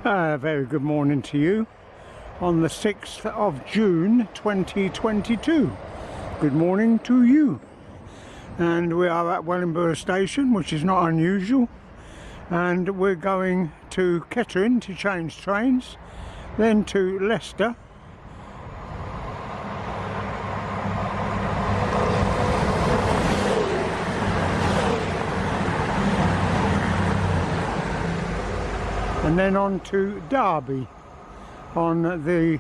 Very good morning to you on the 6th of June 2022. Good morning to you. And we are at Wellingborough Station, which is not unusual. And we're going to Kettering to change trains, then to Leicester. And then on to Derby on the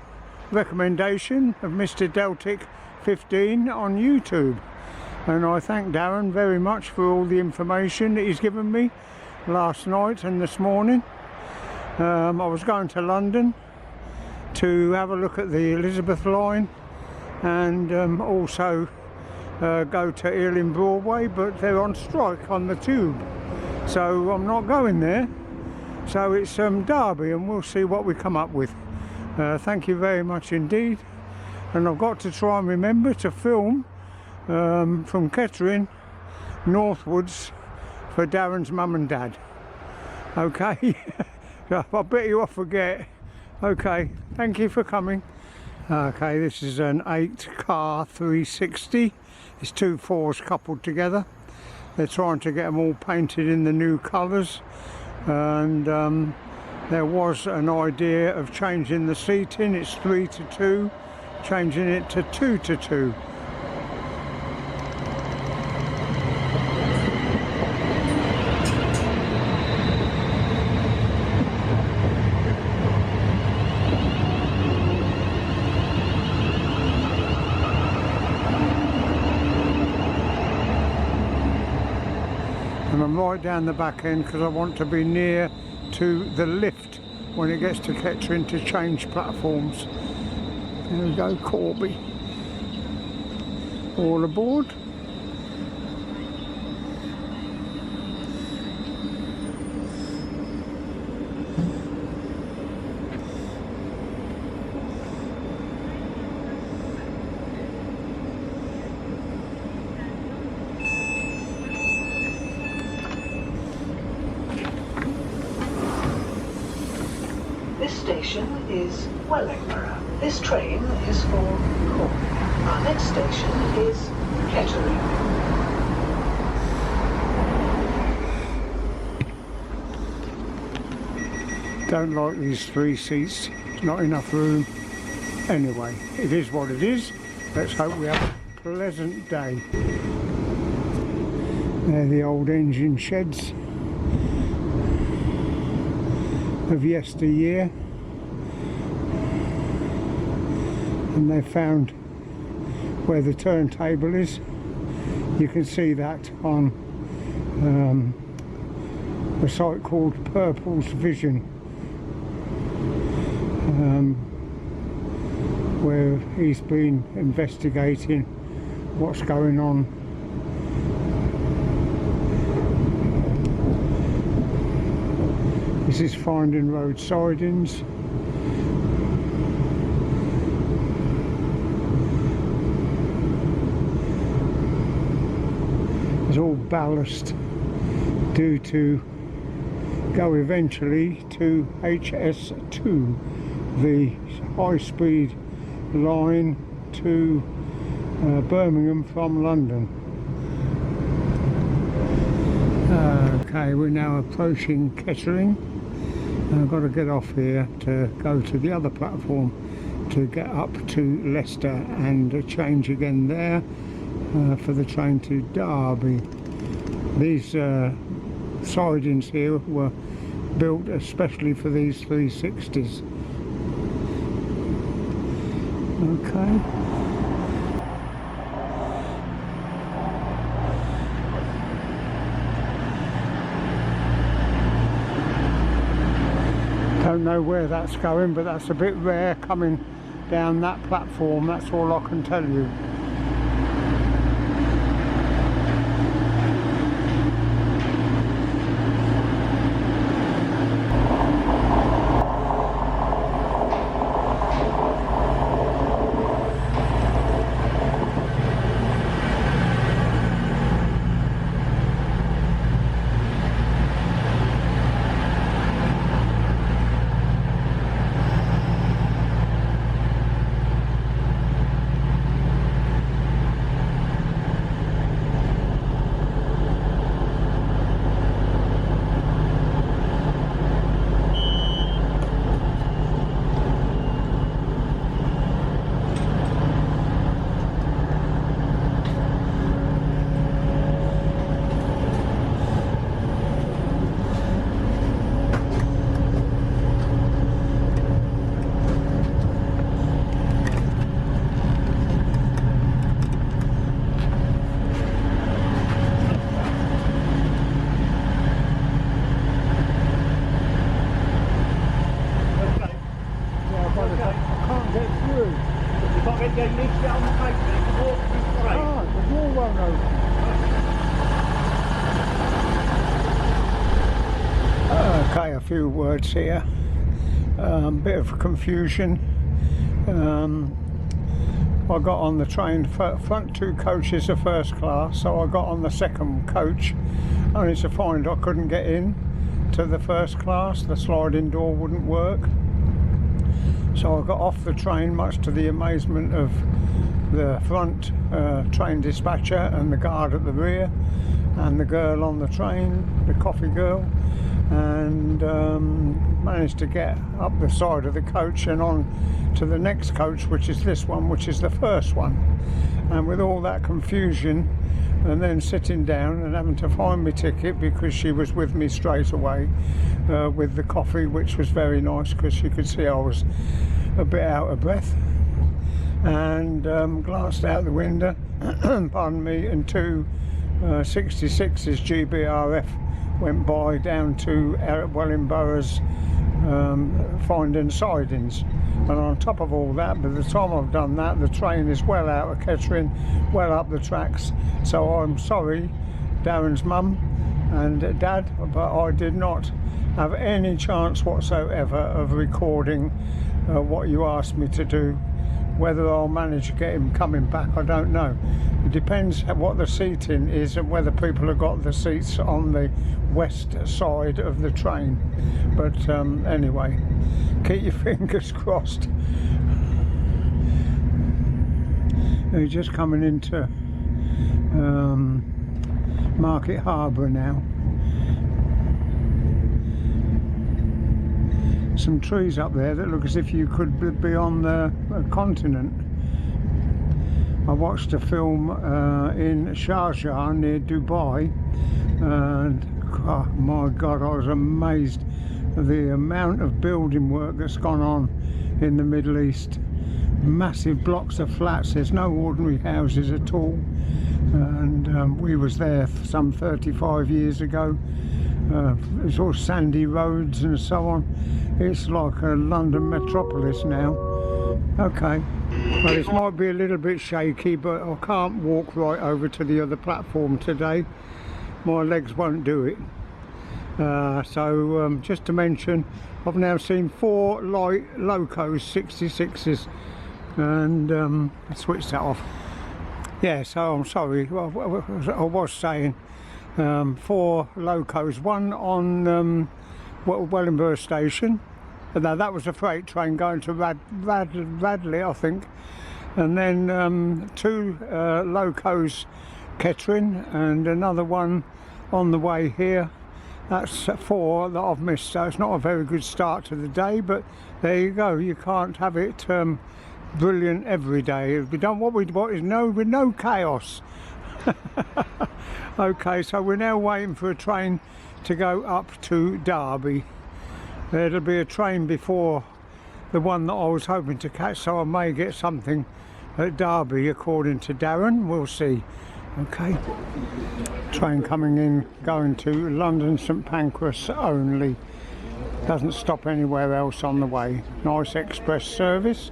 recommendation of Mr. Deltic 15 on YouTube. And I thank Darren very much for all the information that he's given me last night and this morning. I was going to London to have a look at the Elizabeth line and also go to Ealing Broadway, but they're on strike on the tube, so I'm not going there. So it's Derby, and we'll see what we come up with. Thank you very much indeed. And I've got to try and remember to film from Kettering northwards for Darren's mum and dad. Okay, I bet you I forget. Okay, thank you for coming. Okay, this is an 8-car 360. It's two 4s coupled together. They're trying to get them all painted in the new colours. And there was an idea of changing the seating. It's 3 to 2, changing it to 2 to 2. And I'm right down the back end because I want to be near to the lift when it gets to Kettering to change platforms. There we go, Corby. All aboard. This station is Wellingborough. This train is for Cork. Our next station is Kettering. Don't like these 3 seats. It's not enough room. Anyway, it is what it is. Let's hope we have a pleasant day. They're the old engine sheds of yesteryear, and they found where the turntable is. You can see that on a site called Purple's Vision, where he's been investigating what's going on. This is finding road sidings. There's all ballast due to go eventually to HS2, the high-speed line to Birmingham from London. Okay, we're now approaching Kettering. I've got to get off here to go to the other platform to get up to Leicester and change again there for the train to Derby. These sidings here were built especially for these 360s. Okay. Don't know where that's going, but that's a bit rare coming down that platform, that's all I can tell you. few words here. Bit of confusion. I got on the train, front two coaches are first class, so I got on the second coach, only to find I couldn't get in to the first class. The sliding door wouldn't work, so I got off the train, much to the amazement of the front train dispatcher and the guard at the rear and the girl on the train, the coffee girl, and managed to get up the side of the coach and on to the next coach, which is this one, which is the first one. And with all that confusion, and then sitting down and having to find my ticket, because she was with me straight away with the coffee, which was very nice because she could see I was a bit out of breath, and glanced out the window pardon me, and two 66s GBRF went by down to Wellingboro's finding sidings. And on top of all that, by the time I've done that, the train is well out of Kettering, well up the tracks. So I'm sorry, Darren's mum and dad, but I did not have any chance whatsoever of recording what you asked me to do. Whether I'll manage to get him coming back, I don't know. It depends what the seating is and whether people have got the seats on the west side of the train. But anyway, keep your fingers crossed. We're just coming into Market Harbour now. Some trees up there that look as if you could be on the continent. I watched a film in Sharjah near Dubai, and oh my God, I was amazed at the amount of building work that's gone on in the Middle East. Massive blocks of flats, there's no ordinary houses at all, and we was there some 35 years ago. It's all sandy roads and so on. It's like a London metropolis now. Okay, well, this might be a little bit shaky, but I can't walk right over to the other platform today. My legs won't do it. So just to mention, I've now seen 4 light locos 66s, and I switched that off. Yeah, so I'm sorry, I was saying 4 locos, one on Wellingborough station. Now that was a freight train going to Radley, I think, and then 2 locos Kettering, and another one on the way here. That's 4 that I've missed, so it's not a very good start to the day, but there you go. You can't have it brilliant every day. We don't, what we want is no chaos. Okay, so we're now waiting for a train to go up to Derby. There'll be a train before the one that I was hoping to catch, so I may get something at Derby according to Darren. We'll see. Okay, train coming in, going to London St Pancras only. Doesn't stop anywhere else on the way. Nice express service.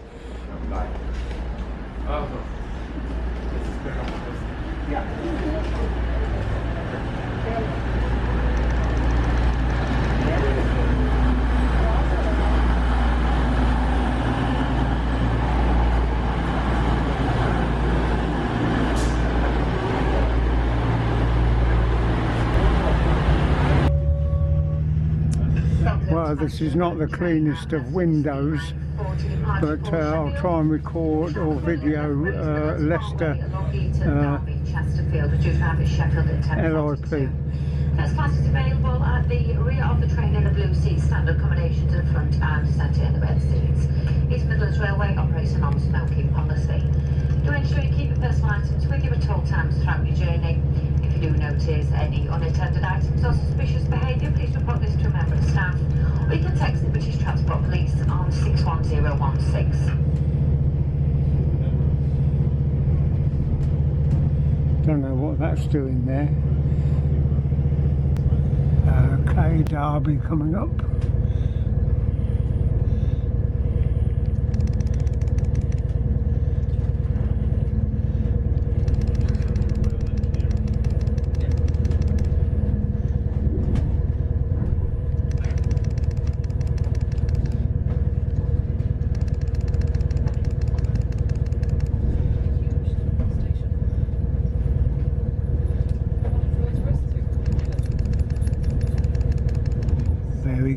Well, this is not the cleanest of windows, but I'll try and record or video Leicester LIP. First class is available at the rear of the train in the blue seats, standard accommodations in the front and centre in the red seats. East Midlands Railway operates a non-smoking policy. Do ensure you keep your personal items with you at all times throughout your journey. If you do notice any unattended items or suspicious behaviour, please report this to a member of staff, or you can text the British Transport Police on 61016. Don't know what that's doing there. Okay, Derby coming up.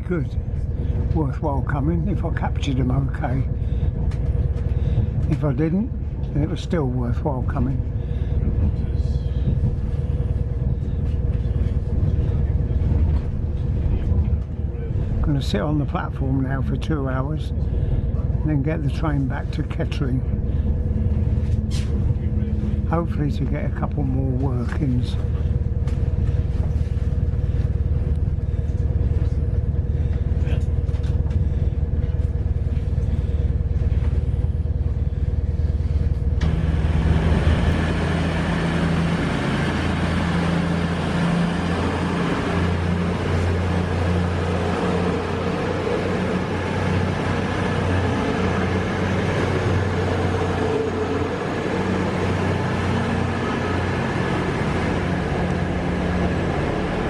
good. Worthwhile coming if I captured them okay. If I didn't, then it was still worthwhile coming. I'm going to sit on the platform now for 2 hours and then get the train back to Kettering. Hopefully to get a couple more work-ins.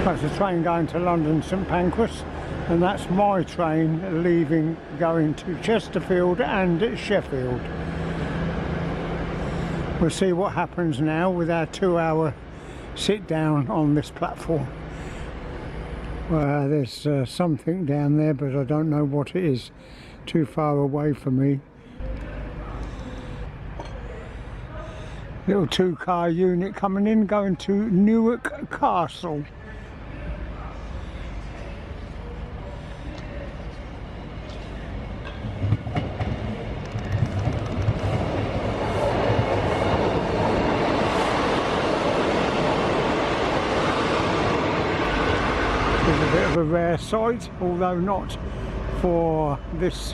That's a train going to London St Pancras, and that's my train leaving, going to Chesterfield and Sheffield. We'll see what happens now with our 2-hour sit down on this platform. Well, there's something down there, but I don't know what it is. Too far away for me. Little 2-car unit coming in, going to Newark Castle. A bit of a rare sight, although not for this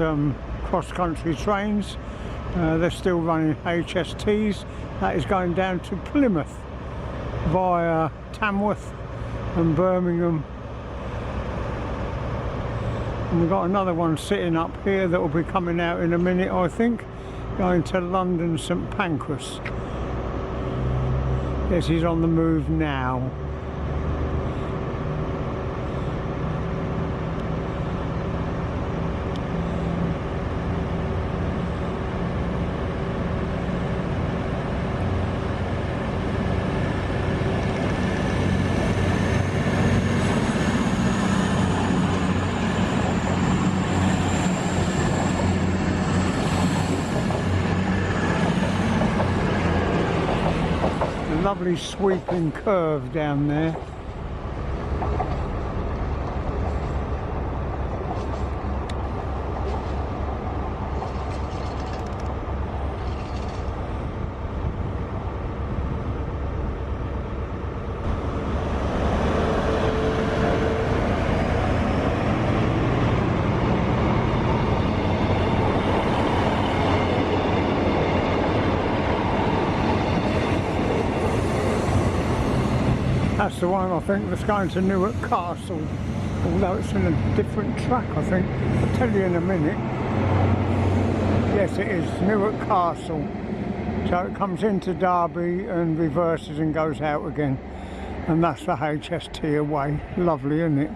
cross-country trains. They're still running HSTs. That is going down to Plymouth via Tamworth and Birmingham. And we've got another one sitting up here that will be coming out in a minute, I think, going to London St Pancras. Yes, he's on the move now. Lovely sweeping curve down there. That's the one, I think, that's going to Newark Castle, although it's in a different track, I think. I'll tell you in a minute. Yes, it is Newark Castle. So it comes into Derby and reverses and goes out again. And that's the HST away. Lovely, isn't it?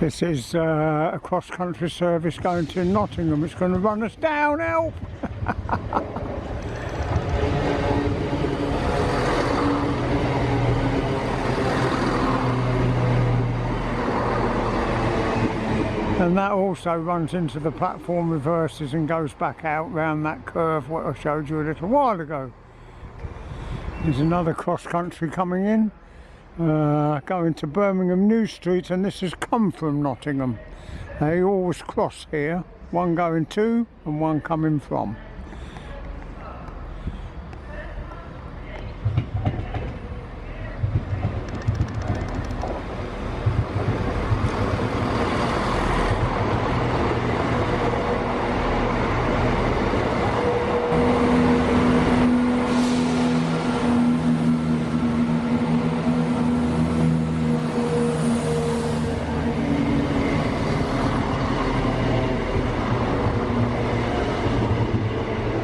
This is a cross-country service going to Nottingham. It's going to run us down, help! And that also runs into the platform, reverses and goes back out round that curve what I showed you a little while ago. There's another cross-country coming in, going to Birmingham New Street, and this has come from Nottingham. They always cross here, one going to and one coming from.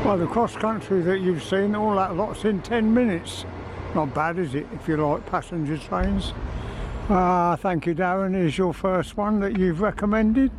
Well, the cross-country that you've seen, all that lot's in 10 minutes. Not bad, is it, if you like passenger trains? Thank you, Darren. Here's your first one that you've recommended.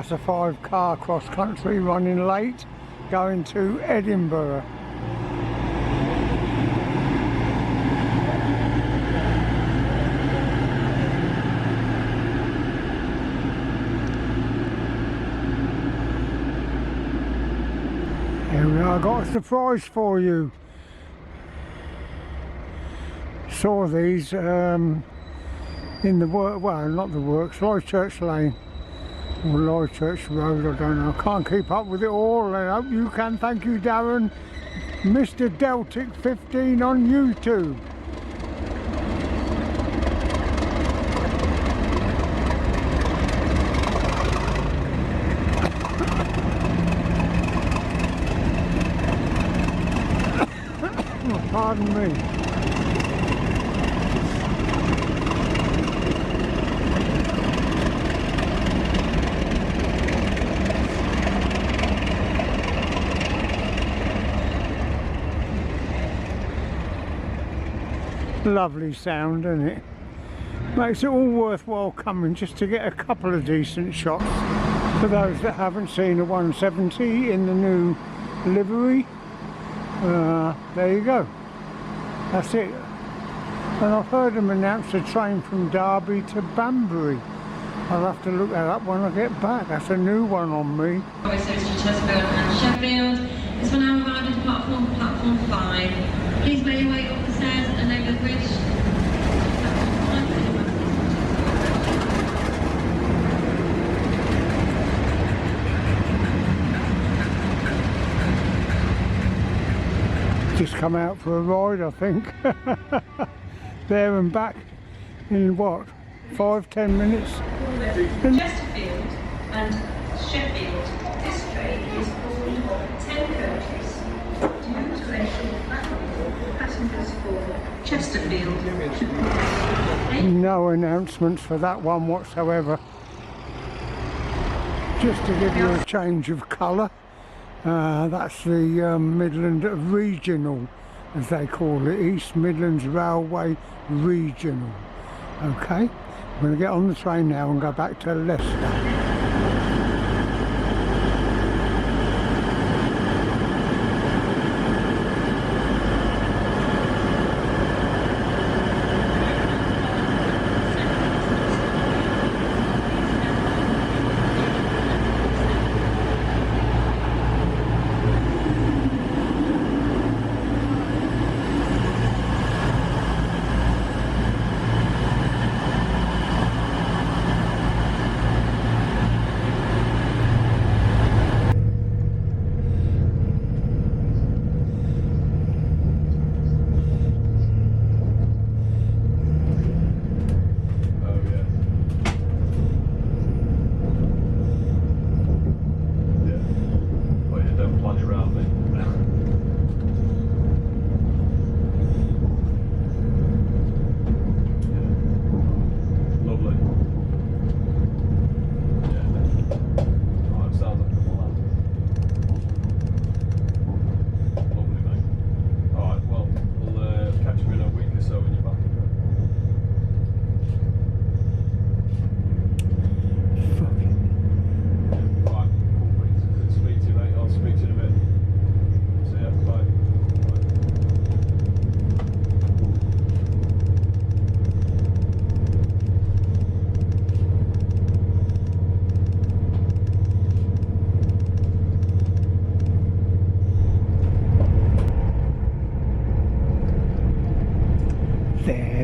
That's a 5-car cross country running late, going to Edinburgh. Here we are, got a surprise for you. Saw these in the work, well, not the works, Leicester Lane or Leicester Road, I don't know. I can't keep up with it all, I hope you can. Thank you, Darren. Mr. Deltic 15 on YouTube. Pardon me. Lovely sound, isn't it? Makes it all worthwhile coming just to get a couple of decent shots. For those that haven't seen a 170 in the new livery, there you go. That's it. And I've heard them announce a train from Derby to Banbury. I'll have to look that up when I get back. That's a new one on me. Service to Chesterfield and Sheffield. This will now arrive at platform 5. Please make your way up the stairs and over the bridge. Just come out for a ride, I think. There and back in what, 5-10 minutes? Chesterfield and Sheffield. This train is called 10 coaches. Due to a platform, passengers for Chesterfield. No announcements for that one whatsoever. Just to give you a change of colour. That's the Midland Regional, as they call it, East Midlands Railway Regional. Okay, I'm going to get on the train now and go back to Leicester.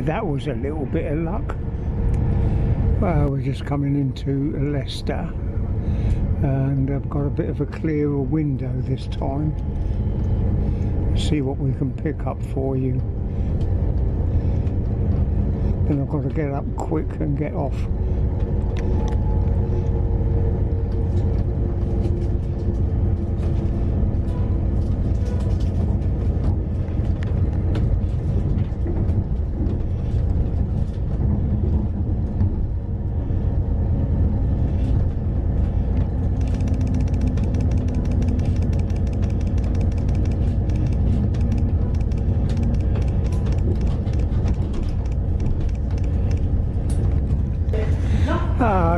That was a little bit of luck. Well, we're just coming into Leicester and I've got a bit of a clearer window this time. See what we can pick up for you. Then I've got to get up quick and get off.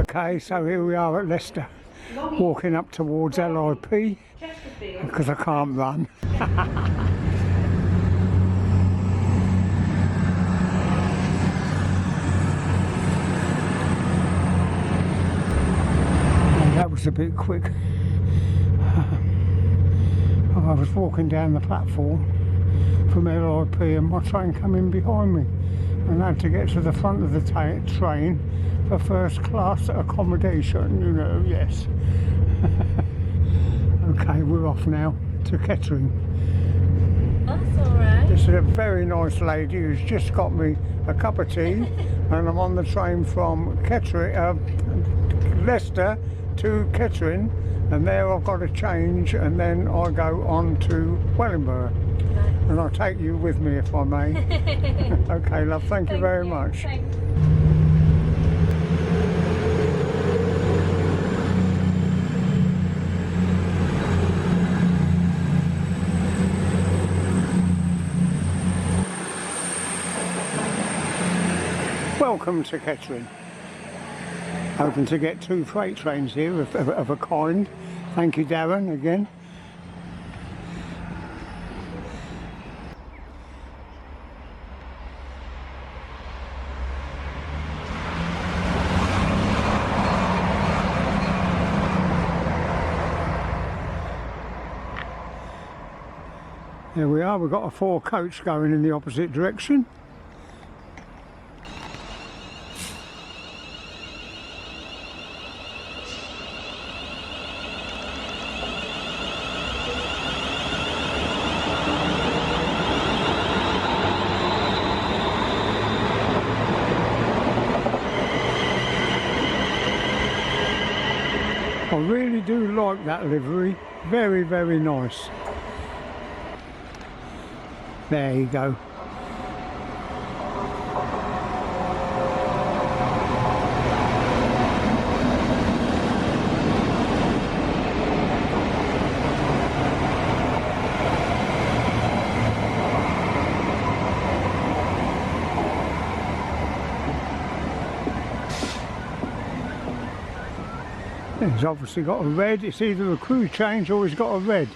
Okay, so here we are at Leicester. walking up towards LIP because I can't run. And that was a bit quick. I was walking down the platform from LIP and my train came in behind me, and I had to get to the front of the train for first class accommodation, you know, yes. Okay, we're off now to Kettering. That's alright. This is a very nice lady who's just got me a cup of tea and I'm on the train from Kettering, Leicester to Kettering, and there I've got to change and then I go on to Wellingborough. Nice. And I'll take you with me if I may. Okay, love, thank you very much. Thanks. Welcome to Kettering. Hoping to get 2 freight trains here of a kind. Thank you, Darren, again. There we are, we've got a 4 coach going in the opposite direction. I really do like that livery, very, very nice. There you go. It's obviously got a red. It's either a crew change or it's got a red.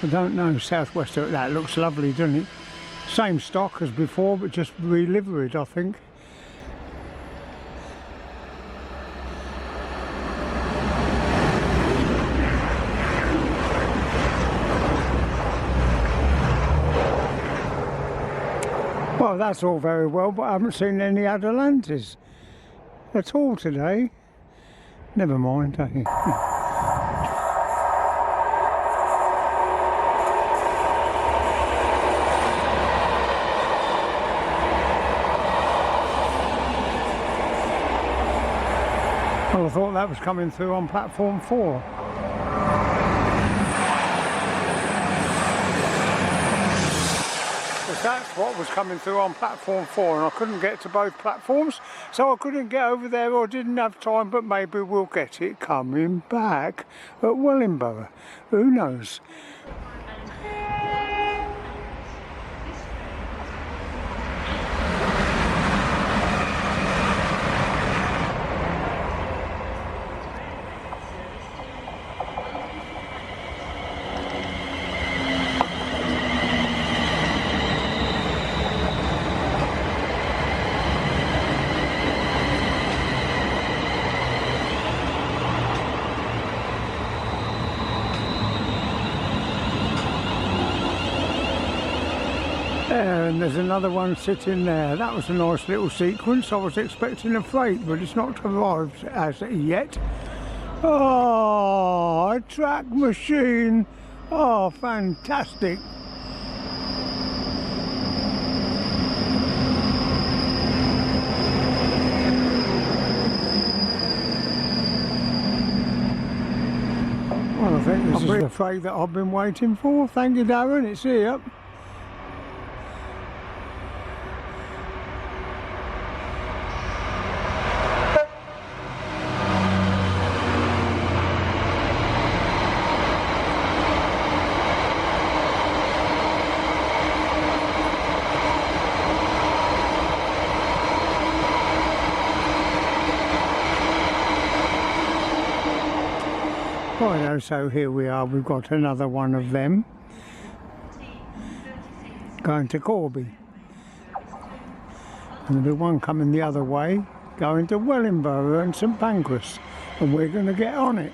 I don't know. Southwester, that looks lovely, doesn't it? Same stock as before, but just re-liveried, I think. Well, that's all very well, but I haven't seen any Atalantis at all today. Never mind, eh? Well, I thought that was coming through on platform 4. Because that's what was coming through on platform 4, and I couldn't get to both platforms, so I couldn't get over there or didn't have time, but maybe we'll get it coming back at Wellingborough. Who knows? And there's another one sitting there. That was a nice little sequence. I was expecting a freight, but it's not arrived as yet. Oh, a track machine. Oh, fantastic. Well, I think this is the freight that I've been waiting for. Thank you, Darren. It's here. Righto, so here we are, we've got another one of them going to Corby, and there'll be one coming the other way going to Wellingborough and St Pancras, and we're going to get on it.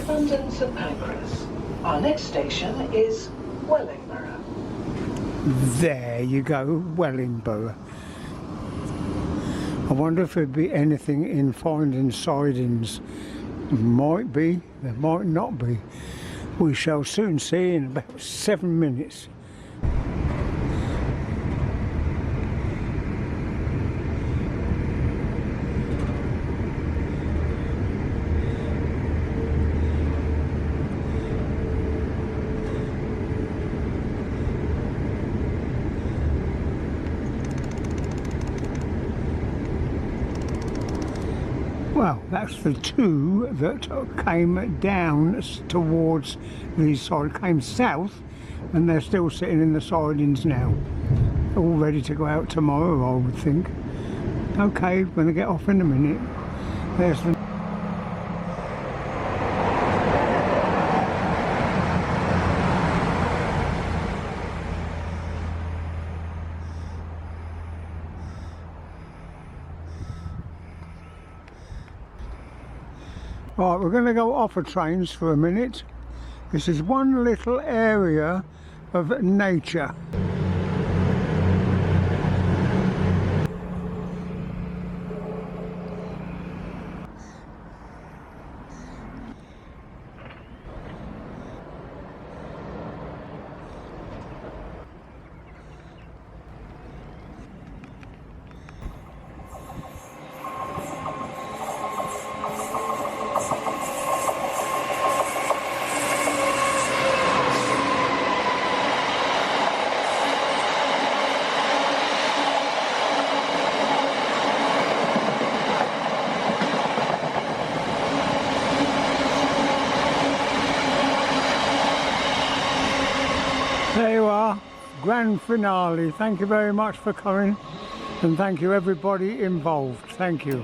London St Pancras. Our next station is Wellingborough. There you go, Wellingborough. I wonder if there'd be anything in finding sidings. Might be, there might not be. We shall soon see in about 7 minutes. Well, that's the two that came down towards the side, came south, and they're still sitting in the sidings now. All ready to go out tomorrow, I would think. Okay, we're going to get off in a minute. There's the... Right, we're going to go off of trains for a minute. This is one little area of nature. There you are, grand finale. Thank you very much for coming, and thank you everybody involved. Thank you.